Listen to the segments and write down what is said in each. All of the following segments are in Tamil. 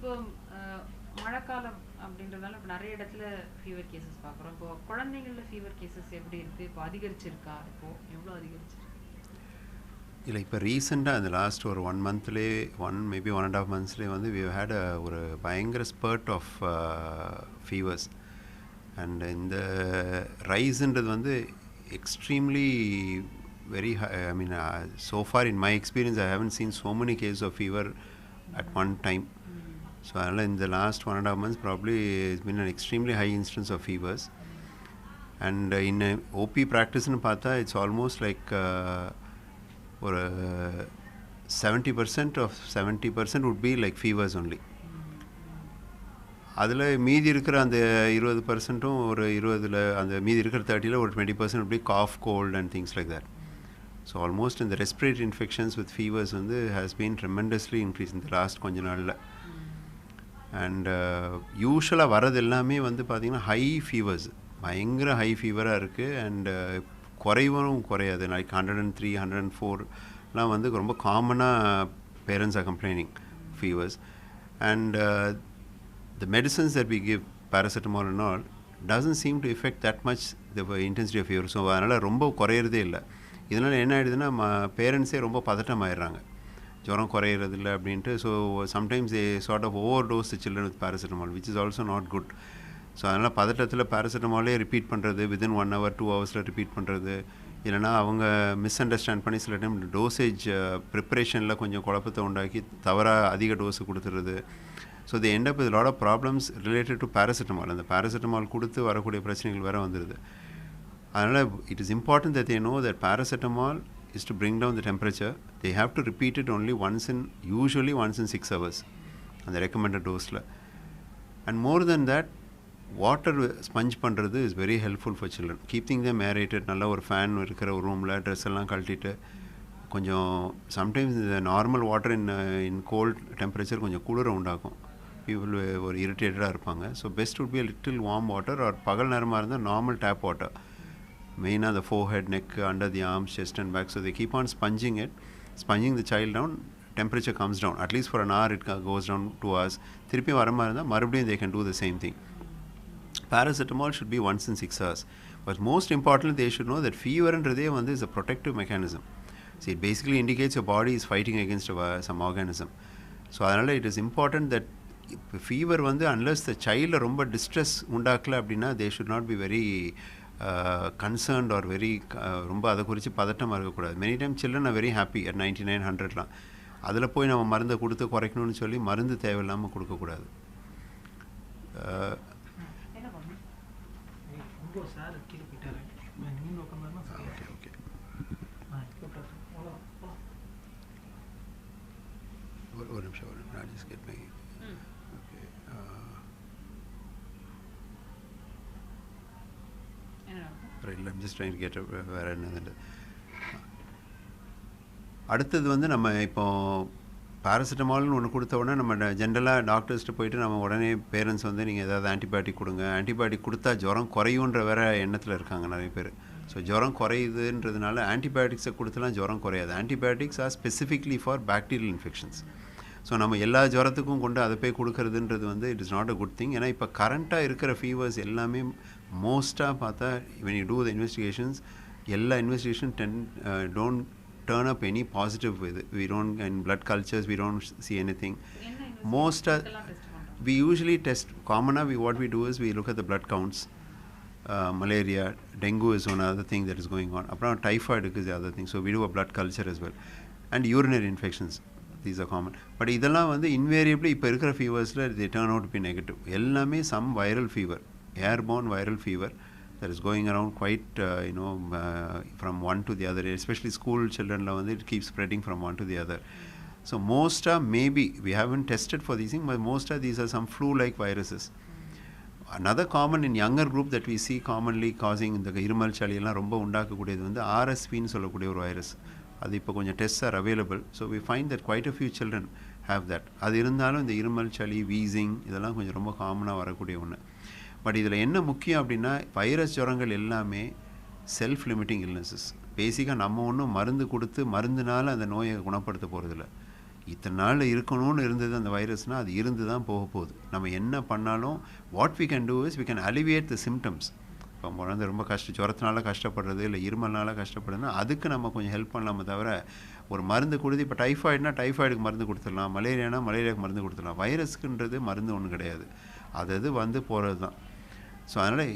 இப்போ மழைக்காலம் அப்படின்றதால இப்போ நிறைய இடத்துல ஃபீவர் கேசஸ் பார்க்குறோம். இப்போ குழந்தைங்களில் ஃபீவர் கேசஸ் எப்படி இருக்குது? இப்போ அதிகரிச்சிருக்கா? இப்போது எவ்வளோ அதிகரிச்சிருக்கு? இல்லை, இப்போ ரீசெண்டாக இந்த லாஸ்ட் ஒரு 1 மந்த்லேயே மேபி 1.5 monthsலேயே வந்து வி ஹேட் ஒரு பயங்கர ஸ்பர்ட் ஆஃப் ஃபீவர்ஸ். அண்ட் இந்த ரைஸுன்றது வந்து extremely very high. I mean, so far in my experience, I haven't seen so many cases of fever at one time. So in the last 1.5 months, probably it's been an extremely high instance of fevers. And in OP practice in Pata, it's almost like or 70% would be like fevers only. அதில் மீதி இருக்கிற அந்த 20%ம் ஒரு 20ல் அந்த மீதி இருக்கிற 30ல் ஒரு 20% would be cough, cold and things like that. So almost in the respiratory infections with fevers வந்து has been tremendously increased in the last கொஞ்ச நாளில். அண்ட் யூஸ்வலாக வரது எல்லாமே வந்து பார்த்திங்கன்னா ஹை ஃபீவர்ஸ், பயங்கர ஹை ஃபீவராக இருக்குது. அண்டு குறைவும் குறையாது, லைக் 103, 104லாம் வந்து ரொம்ப காமனாக parents are complaining fevers. And the medicines that we give, paracetamol and all, doesn't seem to affect that much the intensity of fever. So அதனால் ரொம்ப குறையிறதே இல்லை. இதனால் என்ன ஆகிடுதுன்னா பேரண்ட்ஸே ரொம்ப பதட்டமாயிடுறாங்க, ஜுரம் குறையிறது இல்லை அப்படின்ட்டு. So sometimes they sort of over dose the children with paracetamol, which is also not good. So அதனால் பதட்டத்தில் பேராசிட்டமாலே ரிப்பீட் பண்ணுறது, வித்தின் 1 hour 2 hours ரிப்பீட் பண்ணுறது, இல்லைனா அவங்க மிஸ் அண்டர்ஸ்டாண்ட் பண்ணி சில டைம் டோசேஜ் ப்ரிப்பரேஷனில் கொஞ்சம் குழப்பத்தை உண்டாக்கி தவறாக அதிக டோஸு கொடுத்துறது. So they end up with a lot of problems related to paracetamol. அந்த paracetamol கொடுத்து வரக்கூடிய பிரச்சனைகள் வேறு வந்துடுது. அதனால் it is important that they know that paracetamol is to bring down the temperature. They have to repeat it only usually once in 6 hours அந்த recommended dose. And more than that, water sponge பண்ணுறது is very helpful for children. Keeping them aerated, நல்ல ஒரு ஃபேன் இருக்கிற ஒரு ரூமில் ட்ரெஸ் எல்லாம் கழட்டிட்டு கொஞ்சம் சம்டைம்ஸ் இந்த normal water in cold temperature கொஞ்சம் குளிர உண்டாக்கும். பீப்புள் ஒரு இரிட்டேட்டடாக இருப்பாங்க. So best would be a little warm water, or பகல் நேரமாக இருந்தால் நார்மல் டேப் வாட்டர், மெயினாக the forehead, neck, under the arms, chest and back. So they keep on sponging the child down. Temperature comes down, at least for an hour it goes down 2 hours. திருப்பி வர மாதிரி இருந்தால் மறுபடியும் they can do the same thing. Paracetamol should be once in 6 hours. But most importantly, they should know that fever என்றதே வந்து is a protective mechanism. See, it basically indicates your body is fighting against some organism. So அதனால் it is important that fever வந்து unless the child ரொம்ப டிஸ்ட்ரெஸ் உண்டாக்கல அப்படின்னா they should not be very concerned or very ரொம்ப அதை குறித்து பதட்டமாக இருக்கக்கூடாது. Many time children are very happy at 99, 100லாம். அதில் போய் நம்ம மருந்தை கொடுத்து குறைக்கணும்னு சொல்லி மருந்து தேவையில்லாமல் கொடுக்கக்கூடாது. ஒரு நிமிஷம் நான் just get my okay. Right, I'm just trying to get where another. அடுத்தது வந்து நம்ம இப்போ பேராசிட்டமால்னு ஒன்று கொடுத்த உடனே நம்ம ஜென்ரலாக டாக்டர்ஸ்ட்டு போயிட்டு நம்ம உடனே பேரண்ட்ஸ் வந்து நீங்கள் ஏதாவது ஆன்டிபயோட்டிக் கொடுங்க, ஆன்டிபயோட்டிக் கொடுத்தா ஜுரம் குறையுன்ற வேற எண்ணத்தில் இருக்காங்க நிறைய பேர். ஸோ ஜுரம் குறையுதுன்றதுனால ஆன்டிபயோட்டிக்ஸை கொடுத்துலாம் ஜுரம் குறையாது. Antibiotics are specifically for bacterial infections. So நம்ம எல்லா ஜுரத்துக்கும் கொண்டு அதை போய் கொடுக்கறதுன்றது வந்து it is not a good thing. ஏன்னா இப்போ கரண்ட்டாக இருக்கிற ஃபீவர்ஸ் எல்லாமே மோஸ்ட்டாக பார்த்தா when you do the investigations, எல்லா investigation don't turn up any positive with it. We don't, in blood cultures we don't see anything. Most we usually test commonly. What we do is we look at the blood counts. Malaria, dengue is one other thing that is going on. Apart typhoid is the other thing. So we do a blood culture as well. And urinary infections, these are common. But இதெல்லாம் வந்து invariably இப்போ இருக்கிற ஃபீவர்ஸில் they turn out to be negative. எல்லாமே some viral fever, airborne viral fever that is going around quite from one to the other, especially school children la it keeps spreading from one to the other. So most maybe we haven't tested for these things, but most of these are some flu like viruses. Another common in younger group that we see commonly causing இந்த இருமல் சளி எல்லாம் ரொம்ப உண்டாக்கக்கூடியது வந்து RSVன்னு சொல்லக்கூடிய ஒரு வைரஸ். அது இப்போ கொஞ்சம் test are available. So we find that quite a few children have that. அது இருந்தாலும் இந்த இருமல் சளி வீசிங் இதெல்லாம் கொஞ்சம் ரொம்ப காமனாக வரக்கூடிய ஒன்று. பட் இதில் என்ன முக்கியம் அப்படின்னா வைரஸ் ஜுரங்கள் எல்லாமே செல்ஃப் லிமிட்டிங் இல்னஸஸ். பேசிக்காக நம்ம ஒன்றும் மருந்து கொடுத்து மருந்துனால அந்த நோயை குணப்படுத்த போகிறதில்ல. இத்தனை நாள் இருக்கணும்னு இருந்தது அந்த வைரஸ்னால் அது இருந்து தான் போக போகுது. நம்ம என்ன பண்ணாலும் what we can do is we can alleviate the symptoms. இப்போ குழந்தை ரொம்ப ஜுரத்தினால கஷ்டப்படுறது இல்லை இருமல்னால கஷ்டப்படுதுன்னா அதுக்கு நம்ம கொஞ்சம் ஹெல்ப் பண்ணலாமே தவிர ஒரு மருந்து கொடுத்து இப்போ டைஃபாய்டுனா டைஃபாய்டுக்கு மருந்து கொடுத்துடலாம், மலேரியானா மலேரியாவுக்கு மருந்து கொடுத்துடலாம். வைரஸ்க்குன்றது மருந்து ஒன்றும் கிடையாது, அது வந்து போகிறது தான். ஸோ அதனால்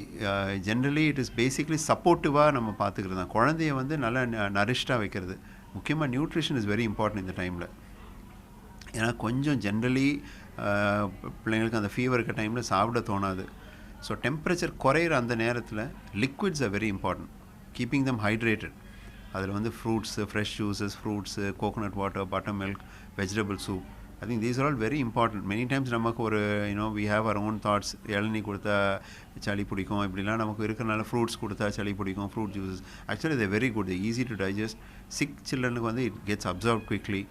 ஜென்ரலி இட் இஸ் பேசிக்லி சப்போர்ட்டிவாக நம்ம பார்த்துக்கிறது தான். குழந்தைய வந்து நல்லா நரிஷ்டாக வைக்கிறது. முக்கியமாக நியூட்ரிஷன் இஸ் வெரி இம்பார்ட்டன்ட் இந்த டைமில். ஏன்னா கொஞ்சம் ஜென்ரலி பிள்ளைங்களுக்கு அந்த ஃபீவர் இருக்க டைமில் சாப்பிட தோணாது. ஸோ டெம்பரேச்சர் குறையிற அந்த நேரத்தில் liquids are very important, keeping them hydrated. அதில் வந்து fruits, fresh juices, fruits, coconut water, butter milk, vegetable soup, I think these are all very important. Many times நமக்கு ஒரு we have our own thoughts. இளநீ கொடுத்தா சளி பிடிக்கும், இப்படிலாம் நமக்கு இருக்கிறனால ஃப்ரூட்ஸ் கொடுத்தா சளி பிடிக்கும், fruit juices. Actually they very good, easy to digest. Sick childrenக்கு வந்து it gets absorbed quickly.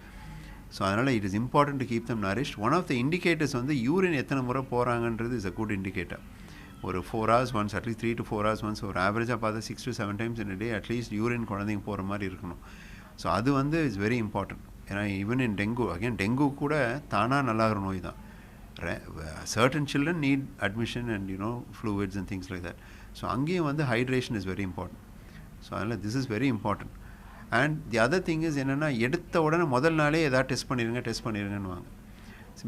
So அதனால் it is important to keep them nourished. One of the indicators வந்து யூரின் எத்தனை முறை போகிறாங்கன்றது is a good indicator. ஒரு 4 hours once, at least 3 to 4 hours once, ஒரு ஆவரேஜாக பார்த்தா 6 to 7 times in a day at least urine குழந்தைங்க போகிற மாதிரி இருக்கணும். ஸோ அது வந்து இட்ஸ் வெரி இம்பார்ட்டன்ட். ஏன்னா even in dengue, again dengue கூட தானாக நல்லாகிற நோய் தான். Certain children need admission and fluids and things like that. So அங்கேயும் வந்து hydration is very important. So அதனால் this is very important. And the other thing is என்னென்னா, எடுத்த உடனே முதல் நாளே எதாவது டெஸ்ட் பண்ணிடுங்கன்னு வாங்க.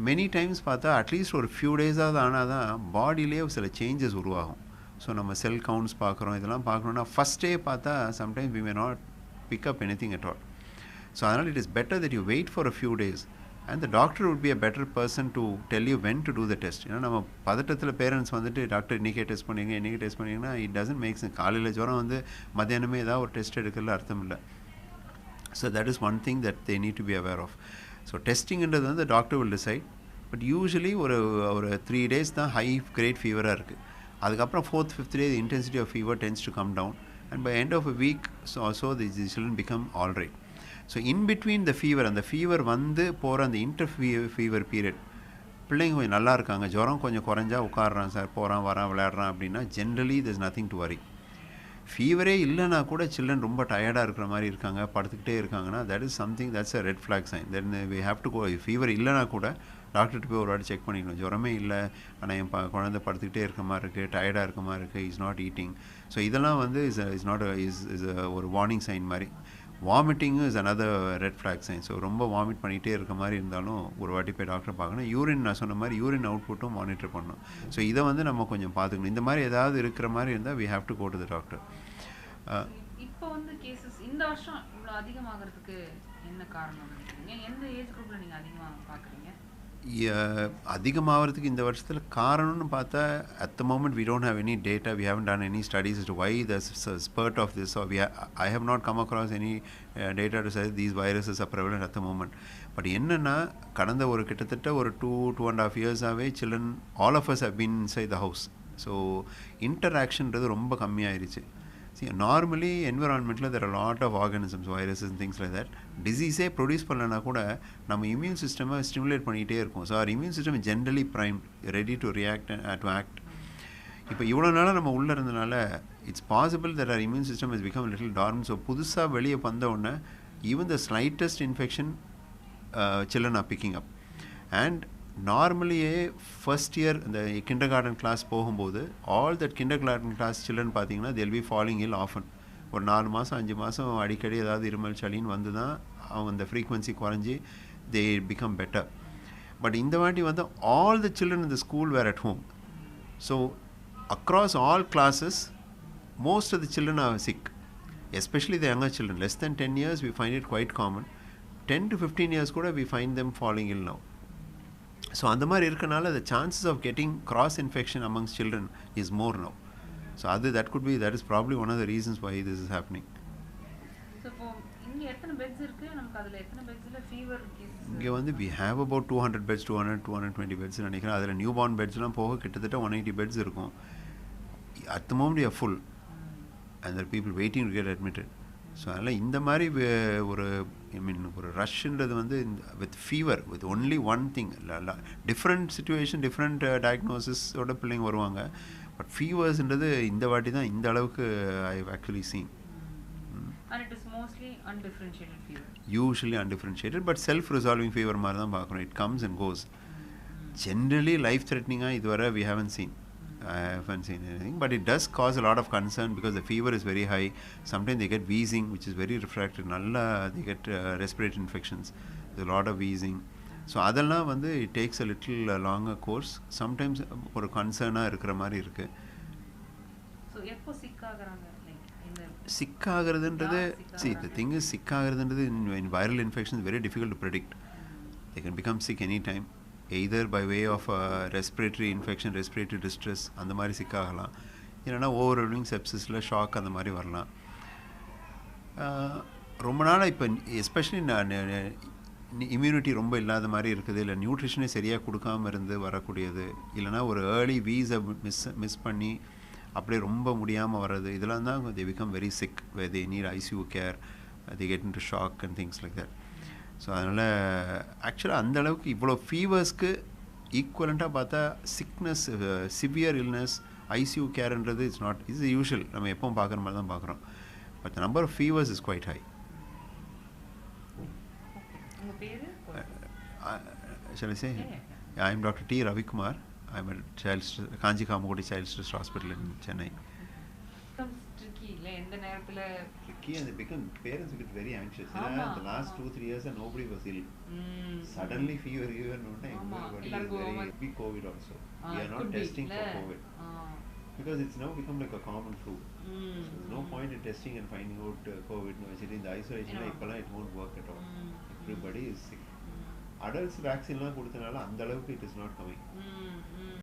மெனி டைம்ஸ் பார்த்தா அட்லீஸ்ட் ஒரு ஃபியூ டேஸாவது ஆனால் தான் பாடியிலே சில சேஞ்சஸ் உருவாகும். ஸோ நம்ம செல் கவுண்ட்ஸ் பார்க்குறோம், இதெல்லாம் பார்க்கணுன்னா ஃபஸ்ட் டே பார்த்தா sometimes we may not pick up anything at all. So it is better that you wait for a few days and the doctor would be a better person to tell you when to do the test. நம்ம பதட்டத்தில் பேரண்ட்ஸ் வந்துட்டு டாக்டர் இன்றைக்கே டெஸ்ட் பண்ணிங்கன்னா it doesn't make sense. காலையில் ஜுரம் வந்து மத்தியானமே ஏதாவது ஒரு டெஸ்ட் எடுக்கிறதுல அர்த்தம் இல்லை. So that is one thing that they need to be aware of. So testingன்றது வந்து the doctor will decide. But usually ஒரு 3 days தான் high grade ஃபீவராக இருக்குது. அதுக்கப்புறம் 4th 5th day the intensity of fever tends to come down and by end of a week so the children become all right. So in between the fever, அந்த ஃபீவர் வந்து போகிற அந்த ஃபீவர் பீரியட் பிள்ளைங்க கொஞ்சம் நல்லா இருக்காங்க, ஜுரம் கொஞ்சம் குறைஞ்சா உட்காடுறான் சார், போகிறான் வரான் விளையாடுறான் அப்படின்னா generally there's nothing to worry. ஃபீவரே இல்லைனா கூட சில்ட்ரன் ரொம்ப டயர்டாக இருக்கிற மாதிரி இருக்காங்க, படுத்துக்கிட்டே இருக்காங்கன்னா that is something, that's a red flag sign. Then we have to go. Fever இல்லைனா கூட டாக்டர்கிட்ட போய் ஒரு வாட்டி செக் பண்ணிக்கணும். ஜுரமே இல்லை ஆனால் என் குழந்தை படுத்துக்கிட்டே இருக்க மாதிரி இருக்குது, டயர்டாக இருக்க மாதிரி இருக்குது, இஸ் நாட் ஈட்டிங். ஸோ இதெல்லாம் வந்து இஸ் ஒரு வார்னிங் சைன் மாதிரி. வாமிட்டிங்கும் is another red flag sign. So ரொம்ப வாமிட் பண்ணிகிட்டே இருக்க மாதிரி இருந்தாலும் ஒரு வாட்டி போய் டாக்டரை பார்க்கணும். யூரின், நான் சொன்ன மாதிரி யூரின் அவுட்புட்டும் மானிட்டர் பண்ணணும். ஸோ இதை வந்து நம்ம கொஞ்சம் பார்த்துக்கணும். இந்த மாதிரி ஏதாவது இருக்கிற மாதிரி இருந்தால் we have to go to the doctor. இப்போ வந்து கேசஸ் இந்த வருஷம் இவ்வளோ அதிகமாகிறதுக்கு என்ன காரணம் நினைக்கிறீங்க? எந்த ஏஜ் குரூப்பில் நீங்கள் அதிகமாக பார்க்குறீங்க? அதிகமாகிறதுக்கு இந்த வருஷத்தில் காரணம்னு பார்த்தா at the moment we don't have any data, we haven't done any studies as to why there's a spurt of this, or I have not come across any data to say these viruses are prevalent at the moment. But என்னென்னா, கடந்த ஒரு கிட்டத்தட்ட ஒரு 2.5 years-ஆகவே children all of us have been inside the house. So இன்டராக்ஷன்றது ரொம்ப கம்மியாயிருச்சு. See, normally environmentல there are a lot of organisms, viruses and things like that. டிசீஸே ப்ரொடியூஸ் பண்ணலனா கூட நம்ம இம்யூன் சிஸ்டமை ஸ்டிமுலேட் பண்ணிகிட்டே இருக்கும். So our immune system is generally primed, ready to react and to act. இப்போ இவ்வளோ நாளாக நம்ம உள்ளே இருந்தனால it's possible that our immune system has become a little dormant. So புதுசாக வெளியே வந்த உடனே even the slightest infection children are picking up. And நார்மலியே ஃபர்ஸ்ட் இயர் இந்த கிண்டர் கார்டன் கிளாஸ் போகும்போது all that kindergarten class children பார்த்தீங்கன்னா they'll be falling ill often. ஒரு 4 மாதம் 5 மாதம் அடிக்கடி ஏதாவது இருமல் சளின்னு வந்து தான் அவங்க அந்த ஃப்ரீக்வன்சி குறைஞ்சி they become better. பட் இந்த வாட்டி வந்து all the children in the school were at home. So across all classes most of the children are sick, especially the younger children. Less than 10 years we find it quite common. 10 to 15 years கூட we find them falling ill now. So அந்த மாதிரி இருக்கனால the chances of getting cross infection amongst children is more now. So that is probably one of the reasons why this is happening. So இப்போ இங்க எத்தனை பெட்ஸ் இருக்கு? நமக்கு அதுல எத்தனை பெட்ஸ்ல ஃபீவர் கேसेस? இங்க வந்து we have about 200 beds, 220 beds நினைக்கிறேன். அதுல நியூ பார்ன் பெட்ஸ்லாம் போக கிட்டத்தட்ட 180 beds இருக்கும். At the moment we are full and there are people waiting to get admitted. So அதனால் இந்த மாதிரி ஒரு ஒரு ரஷ்ன்றது வந்து with fever, with only one thing, different situation, different டயக்னோசிஸோட பிள்ளைங்க வருவாங்க. பட் ஃபீவர்ஸ்ன்றது இந்த வாட்டி தான் இந்த அளவுக்கு I have actually seen. And it is mostly undifferentiated fever. Usually undifferentiated, but self-resolving fever மாதிரி தான் பார்க்குறோம். It comes and goes. Generally life-threatening இதுவரை we haven't seen. I haven't seen anything, but it does cause a lot of concern because the fever is very high. Sometimes they get wheezing, which is very refractory. Nalla they get respiratory infections. There's a lot of wheezing. So அதெல்லாம் வந்து it takes a little longer course. Sometimes ஒரு கன்சர்னாக இருக்கிற மாதிரி இருக்கு. So எப்போ sick ஆகுறாங்க? Sick ஆகுறதுன்றது, see the thing is sick ஆகுறதுன்றது in viral infection is very difficult to predict. They can become sick anytime, either by way of respiratory infection, respiratory distress, அந்த மாதிரி sick ஆகலாம், இல்லைனா overwhelming sepsisல ஷாக் அந்த மாதிரி வரலாம். ரொம்ப நாளாக இப்போ எஸ்பெஷலி இம்யூனிட்டி ரொம்ப இல்லாத மாதிரி இருக்குது, இல்லை நியூட்ரிஷனே சரியாக கொடுக்காமல் இருந்து வரக்கூடியது, இல்லைனா ஒரு ஏர்லி வீஸை மிஸ் பண்ணி அப்படியே ரொம்ப முடியாமல் வர்றது, இதெல்லாம் தான் they become very sick where they need ICU care, they get into shock and things like that. So அதனால் ஆக்சுவலாக அந்தளவுக்கு இவ்வளோ ஃபீவர்ஸ்க்கு ஈக்குவலண்ட்டாக பார்த்தா சிக்னஸ், சிவியர் இல்னஸ், ஐசியூ கேர்ன்றது இட்ஸ் நாட் இஸ் யூஷுவல், நம்ம எப்பவும் பார்க்குற மாதிரி தான் பார்க்குறோம். But the number of fevers is quite high. Shall I say? Yeah, I am Dr. T. Ravikumar. I am at Kanji Kamukudi Child Trust Hospital in Chennai. Tricky, எந்த நேரத்துல tricky, and they become, parents get very anxious. The last 2-3 years nobody was ill. Suddenly fever given, everybody is very big COVID also. We are not testing for COVID because it's now become like a common flu. So there's no point in testing and finding out COVID. No, it's in the isolation, it won't work at all. Everybody is sick. Adults vaccine கொடுத்தனால அந்த அளவுக்கு it is not coming.